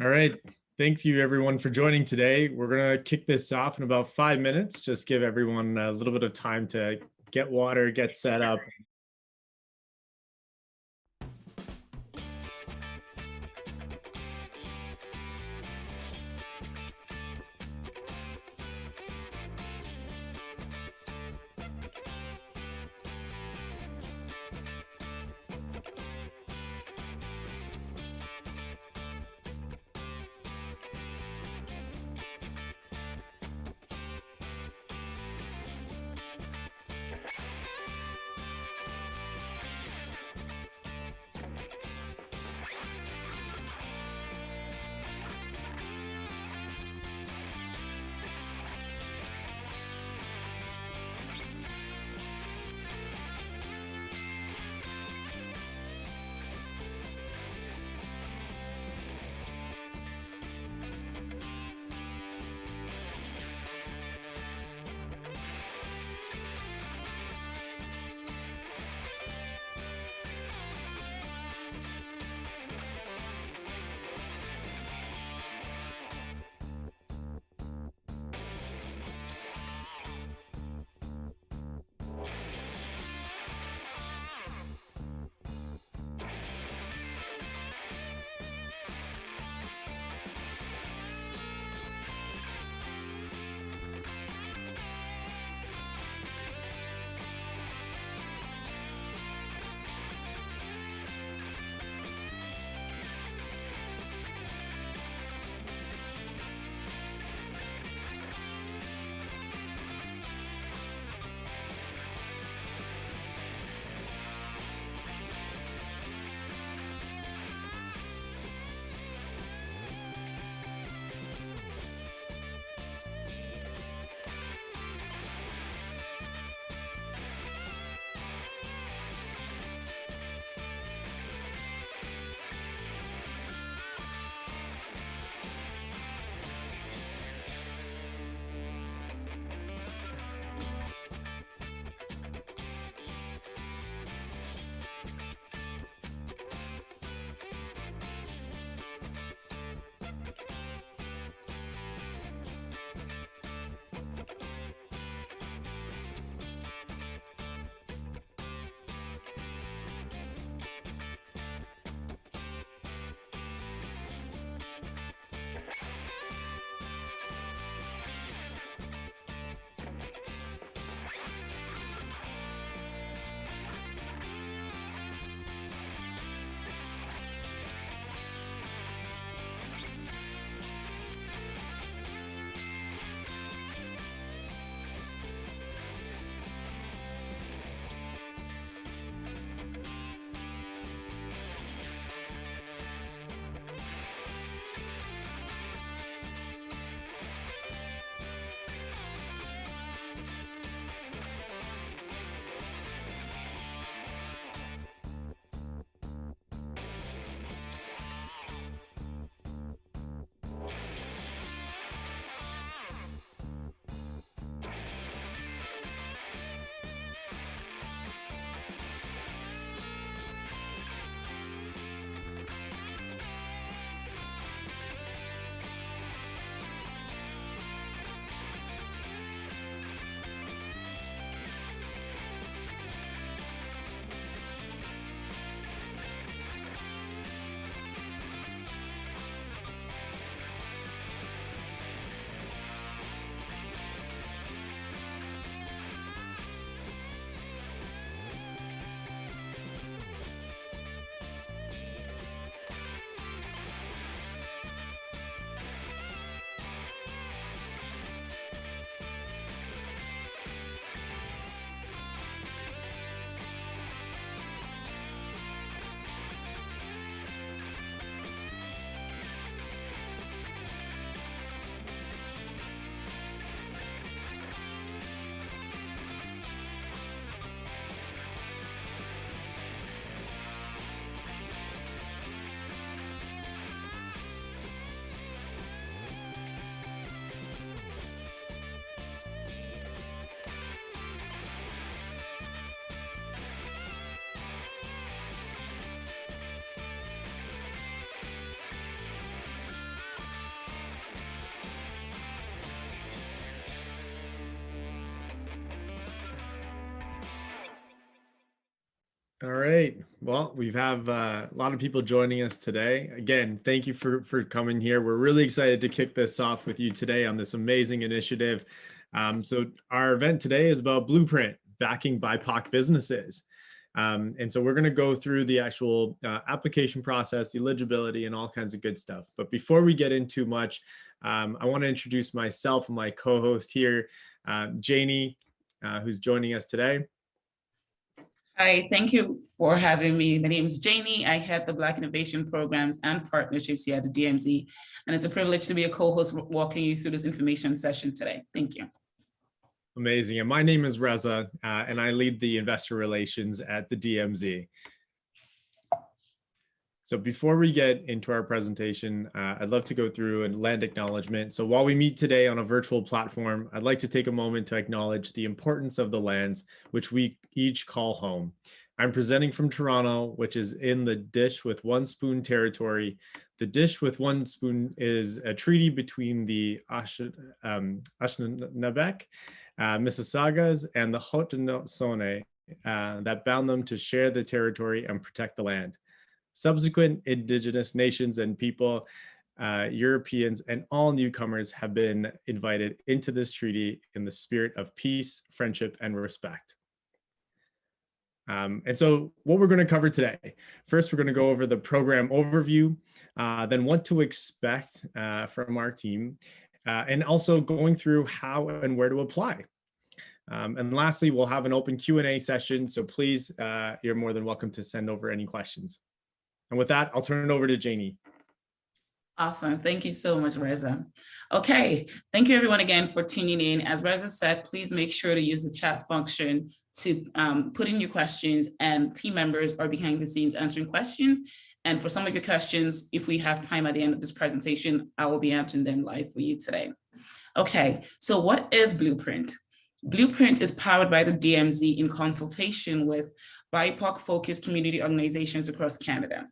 All right. Thank you, everyone, for joining today. We're going to kick this off in about 5 minutes. Just give everyone a little bit of time to get water, get set up. All right. Well, we have a lot of people joining us today. Again, thank you for coming here. We're really excited to kick this off with you today on this amazing initiative. So our event today is about Blueprint, backing BIPOC businesses. And so we're going to go through the actual application process, the eligibility, and all kinds of good stuff. But before we get into much, I want to introduce myself and my co-host here, Janie, who's joining us today. Hi, thank you for having me. My name is Janie. I head the Black Innovation Programs and Partnerships here at the DMZ, and it's a privilege to be a co-host walking you through this information session today. Thank you. Amazing. And my name is Reza, and I lead the investor relations at the DMZ. So before we get into our presentation, I'd love to go through and land acknowledgement. So while we meet today on a virtual platform, I'd like to take a moment to acknowledge the importance of the lands which we each call home. I'm presenting from Toronto, which is in the Dish with One Spoon territory. The Dish with One Spoon is a treaty between the Anishinaabe, Mississaugas, and the Haudenosaunee that bound them to share the territory and protect the land. Subsequent Indigenous nations and people, Europeans, and all newcomers have been invited into this treaty in the spirit of peace, friendship, and respect. And so what we're going to cover today, first, we're going to go over the program overview, then what to expect from our team, and also going through how and where to apply. And lastly, we'll have an open Q&A session. So please, you're more than welcome to send over any questions. And with that, I'll turn it over to Janie. Awesome. Thank you so much, Reza. Okay. Thank you everyone again for tuning in. As Reza said, please make sure to use the chat function to put in your questions, and team members are behind the scenes answering questions. And for some of your questions, if we have time at the end of this presentation, I will be answering them live for you today. Okay. So what is Blueprint? Blueprint is powered by the DMZ in consultation with BIPOC-focused community organizations across Canada.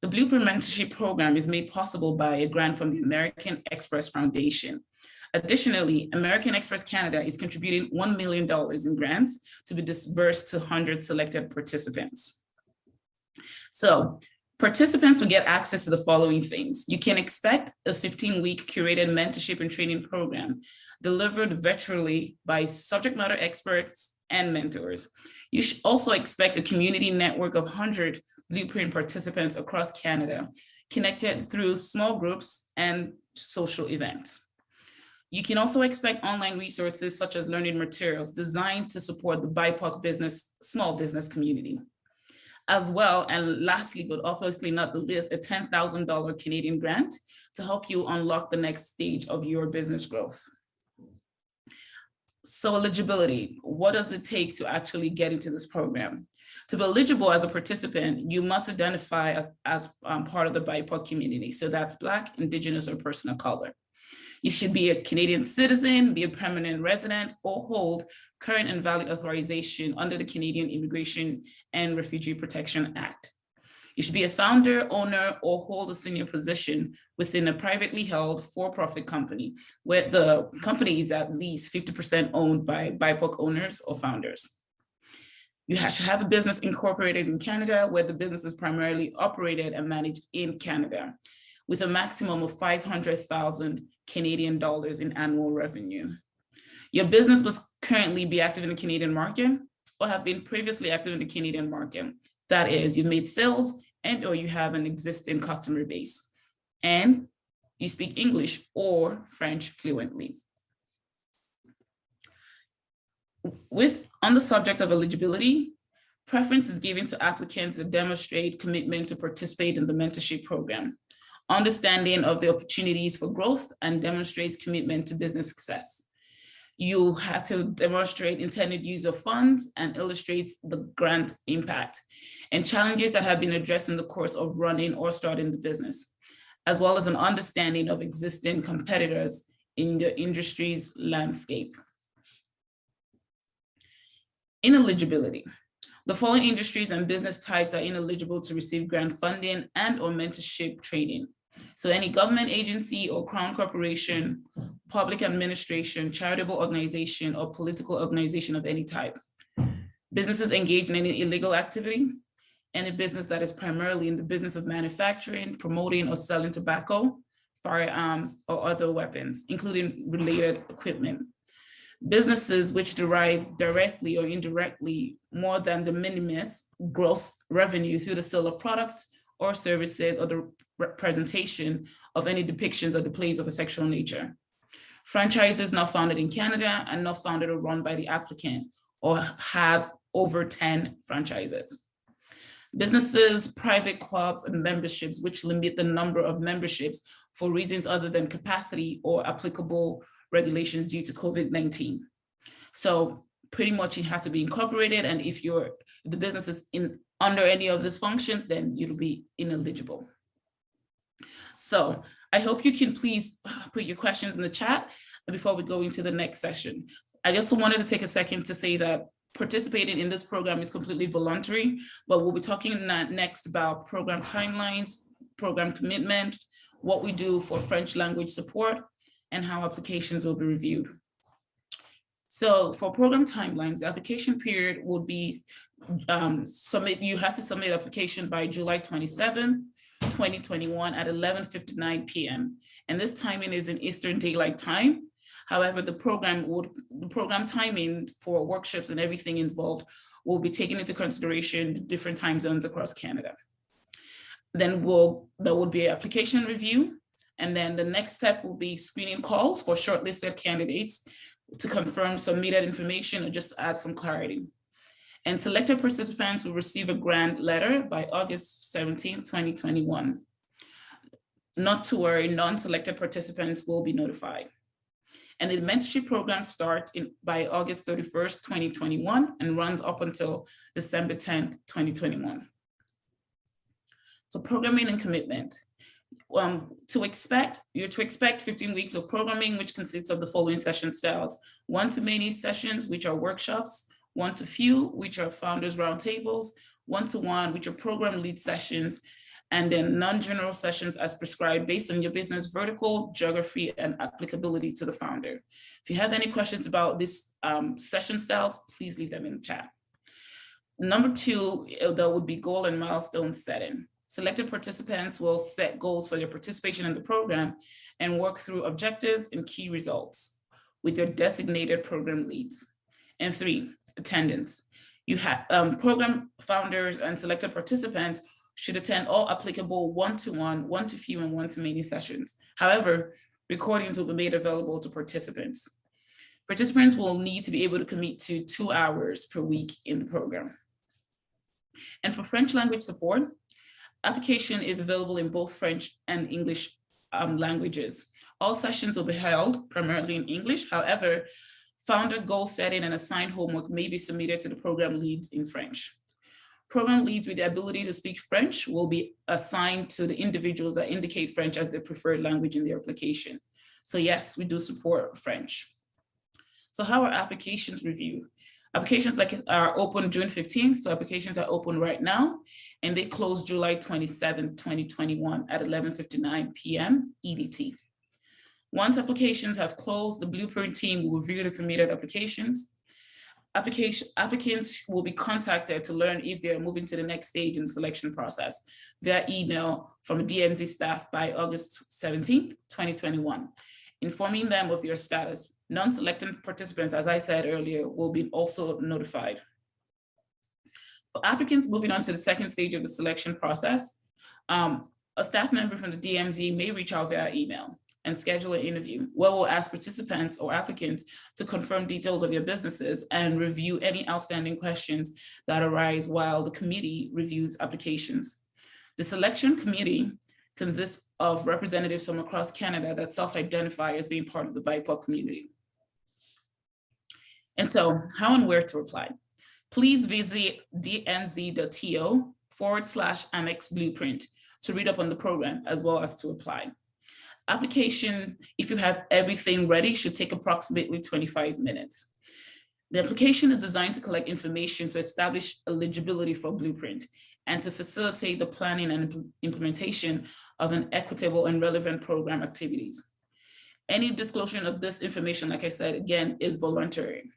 The Blueprint Mentorship Program is made possible by a grant from the American Express Foundation. Additionally, American Express Canada is contributing $1 million in grants to be disbursed to 100 selected participants. So participants will get access to the following things. You can expect a 15-week curated mentorship and training program delivered virtually by subject matter experts and mentors. You should also expect a community network of 100 Blueprint participants across Canada, connected through small groups and social events. You can also expect online resources such as learning materials designed to support the BIPOC small business community. As well, and lastly, but obviously not the least, a $10,000 Canadian grant to help you unlock the next stage of your business growth. So eligibility, what does it take to actually get into this program? To be eligible as a participant, you must identify as part of the BIPOC community. So that's Black, Indigenous, or person of color. You should be a Canadian citizen, be a permanent resident, or hold current and valid authorization under the Canadian Immigration and Refugee Protection Act. You should be a founder, owner, or hold a senior position within a privately held for-profit company, where the company is at least 50% owned by BIPOC owners or founders. You should have a business incorporated in Canada, where the business is primarily operated and managed in Canada, with a maximum of 500,000 Canadian dollars in annual revenue. Your business must currently be active in the Canadian market or have been previously active in the Canadian market. That is, you've made sales and or you have an existing customer base, and you speak English or French fluently. On the subject of eligibility, preference is given to applicants that demonstrate commitment to participate in the mentorship program, understanding of the opportunities for growth, and demonstrates commitment to business success. You have to demonstrate intended use of funds and illustrate the grant impact and challenges that have been addressed in the course of running or starting the business, as well as an understanding of existing competitors in the industry's landscape. Ineligibility. The following industries and business types are ineligible to receive grant funding and or mentorship training. So any government agency or crown corporation, public administration, charitable organization, or political organization of any type. Businesses engaged in any illegal activity, any business that is primarily in the business of manufacturing, promoting, or selling tobacco, firearms, or other weapons, including related equipment. Businesses which derive directly or indirectly more than the minimus gross revenue through the sale of products or services or the representation of any depictions or displays of a sexual nature. Franchises not founded in Canada and not founded or run by the applicant or have over 10 franchises. Businesses, private clubs, and memberships which limit the number of memberships for reasons other than capacity or applicable regulations due to COVID-19. So pretty much you have to be incorporated, and if the business is under any of these functions, then you'll be ineligible. So I hope you can please put your questions in the chat before we go into the next session. I also wanted to take a second to say that participating in this program is completely voluntary, but we'll be talking next about program timelines, program commitment, what we do for French language support, and how applications will be reviewed. So for program timelines, the application period will be you have to submit application by July 27th, 2021 at 11:59 p.m. And this timing is in Eastern Daylight Time. However, the program timing for workshops and everything involved will be taken into consideration different time zones across Canada. Then there will be application review. And then the next step will be screening calls for shortlisted candidates to confirm submitted information or just add some clarity. And selected participants will receive a grant letter by August 17, 2021. Not to worry, non-selected participants will be notified. And the mentorship program starts by August 31st, 2021 and runs up until December 10th, 2021. So programming and commitment. You're to expect 15 weeks of programming, which consists of the following session styles: one-to-many sessions, which are workshops; one-to-few, which are founders roundtables; one-to-one, which are program lead sessions; and then non-general sessions as prescribed based on your business vertical, geography, and applicability to the founder. If you have any questions about this session styles, please leave them in the chat. Number two, there would be goal and milestone setting. Selected participants will set goals for their participation in the program and work through objectives and key results with their designated program leads. And three, attendance. You have program founders and selected participants should attend all applicable one-to-one, one-to-few, and one-to-many sessions. However, recordings will be made available to participants. Participants will need to be able to commit to 2 hours per week in the program. And for French language support, application is available in both French and English languages. All sessions will be held primarily in English. However, founder goal setting and assigned homework may be submitted to the program leads in French. Program leads with the ability to speak French will be assigned to the individuals that indicate French as their preferred language in their application. So yes, we do support French. So how are applications reviewed? Applications are open June 15th, so applications are open right now, and they close July 27th, 2021 at 11:59 p.m. EDT. Once applications have closed, the Blueprint team will review the submitted applications. Applicants will be contacted to learn if they are moving to the next stage in the selection process via email from DMZ staff by August 17th, 2021, informing them of their status. Non-selected participants, as I said earlier, will be also notified. For applicants moving on to the second stage of the selection process, a staff member from the DMZ may reach out via email and schedule an interview where we'll ask participants or applicants to confirm details of their businesses and review any outstanding questions that arise while the committee reviews applications. The selection committee consists of representatives from across Canada that self-identify as being part of the BIPOC community. And so how and where to apply? Please visit dmz.to /Amex Blueprint to read up on the program as well as to apply. Application, if you have everything ready, should take approximately 25 minutes. The application is designed to collect information to establish eligibility for Blueprint and to facilitate the planning and implementation of an equitable and relevant program activities. Any disclosure of this information, like I said, again, is voluntary.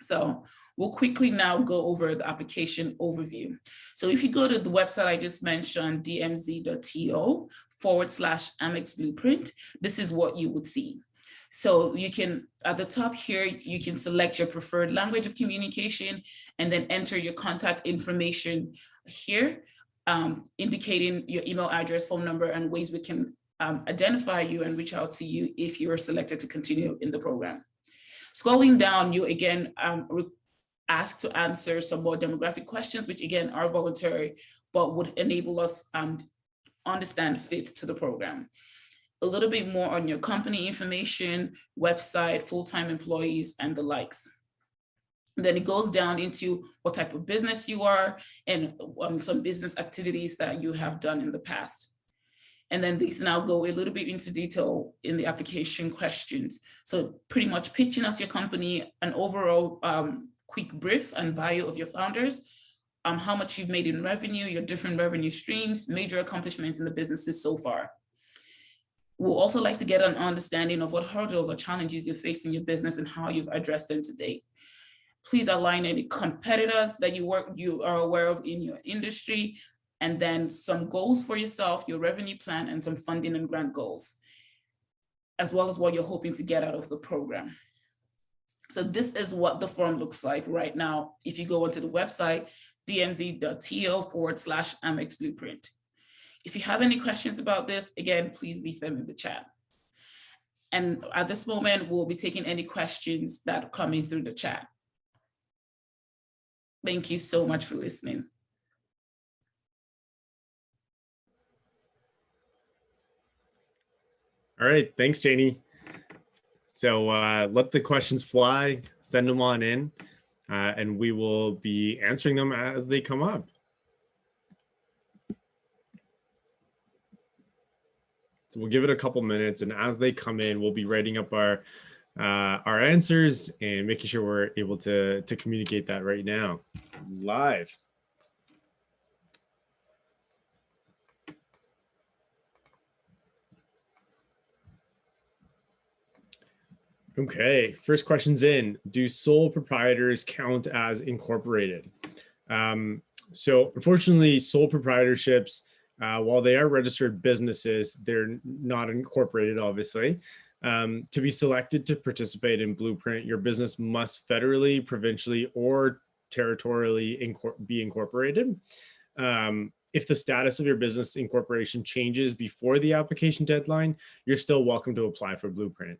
So we'll quickly now go over the application overview. So if you go to the website I just mentioned, dmz.to /Amex Blueprint, this is what you would see. So you can, at the top here, you can select your preferred language of communication and then enter your contact information here, indicating your email address, phone number, and ways we can identify you and reach out to you if you are selected to continue in the program. Scrolling down, you again asked to answer some more demographic questions, which again are voluntary, but would enable us understand fit to the program. A little bit more on your company information, website, full-time employees, and the likes. Then it goes down into what type of business you are and some business activities that you have done in the past. And then these now go a little bit into detail in the application questions. So pretty much pitching us your company, an overall quick brief and bio of your founders, how much you've made in revenue, your different revenue streams, major accomplishments in the businesses so far. We'll also like to get an understanding of what hurdles or challenges you face in your business and how you've addressed them to date. Please outline any competitors that you are aware of in your industry, and then some goals for yourself, your revenue plan, and some funding and grant goals, as well as what you're hoping to get out of the program. So this is what the form looks like right now. If you go onto the website, dmz.to /Amex Blueprint. If you have any questions about this, again, please leave them in the chat. And at this moment, we'll be taking any questions that are coming through the chat. Thank you so much for listening. All right, thanks, Janie. So let the questions fly, send them on in, and we will be answering them as they come up. So we'll give it a couple minutes, and as they come in, we'll be writing up our answers and making sure we're able to communicate that right now, live. Okay, first question's in. Do sole proprietors count as incorporated? So unfortunately, sole proprietorships, while they are registered businesses, they're not incorporated, obviously. To be selected to participate in Blueprint, your business must federally, provincially, or territorially be incorporated. If the status of your business incorporation changes before the application deadline, you're still welcome to apply for Blueprint.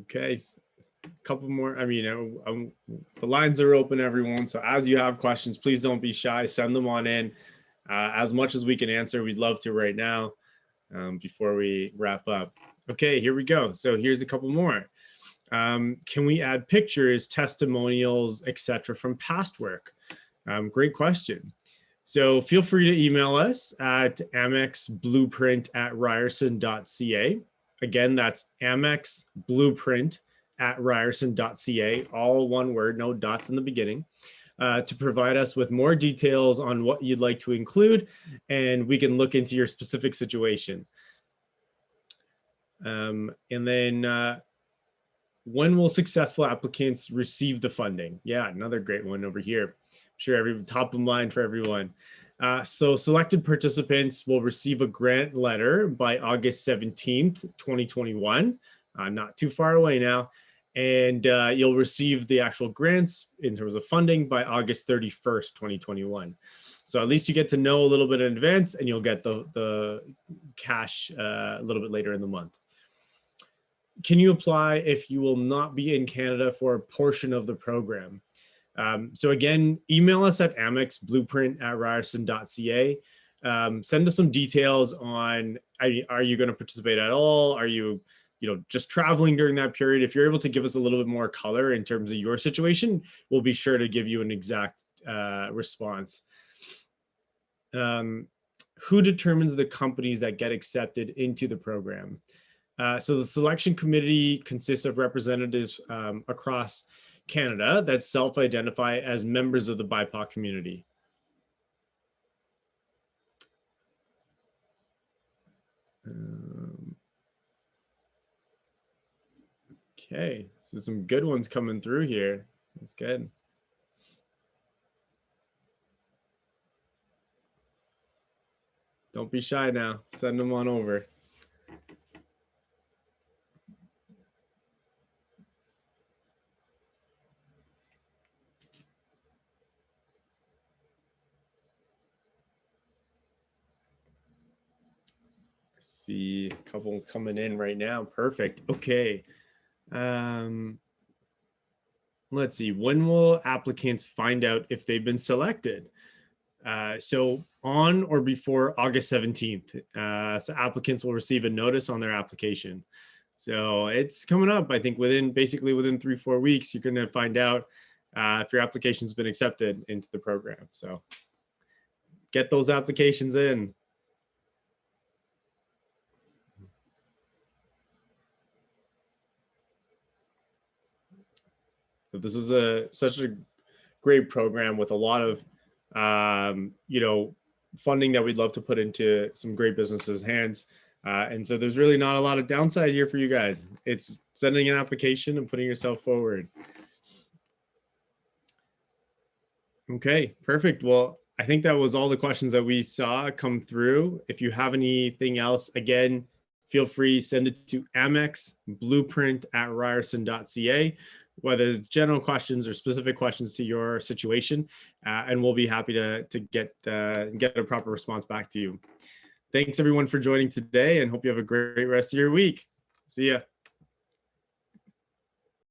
Okay, a couple more. I mean, the lines are open, everyone. So as you have questions, please don't be shy. Send them on in. As much as we can answer, we'd love to right now before we wrap up. Okay, here we go. So here's a couple more. Can we add pictures, testimonials, etc. from past work? Great question. So feel free to email us at amexblueprint@ryerson.ca. Again, that's amexblueprint@ryerson.ca, all one word, no dots in the beginning, to provide us with more details on what you'd like to include, and we can look into your specific situation. And then when will successful applicants receive the funding? Yeah, another great one over here. I'm sure top of mind for everyone. So selected participants will receive a grant letter by August 17th, 2021, not too far away now. And you'll receive the actual grants in terms of funding by August 31st, 2021. So at least you get to know a little bit in advance, and you'll get the cash a little bit later in the month. Can you apply if you will not be in Canada for a portion of the program? So again, email us at amexblueprint@ryerson.ca. Send us some details on, are you going to participate at all? Are you just traveling during that period? If you're able to give us a little bit more color in terms of your situation, we'll be sure to give you an exact response. Who determines the companies that get accepted into the program? So the selection committee consists of representatives across Canada that self-identify as members of the BIPOC community. Okay, so some good ones coming through here. That's good. Don't be shy now. Send them on over. See a couple coming in right now. Perfect. Okay. Let's see. When will applicants find out if they've been selected? So on or before August 17th, so applicants will receive a notice on their application. So it's coming up, I think basically within 3-4 weeks, you're going to find out if your application's been accepted into the program. So get those applications in. But this is such a great program with a lot of funding that we'd love to put into some great businesses' hands. And so there's really not a lot of downside here for you guys. It's sending an application and putting yourself forward. Okay, perfect. Well, I think that was all the questions that we saw come through. If you have anything else, again, feel free, send it to amexblueprint@ryerson.ca, whether it's general questions or specific questions to your situation, and we'll be happy to get a proper response back to you. Thanks everyone for joining today, and hope you have a great rest of your week. See ya.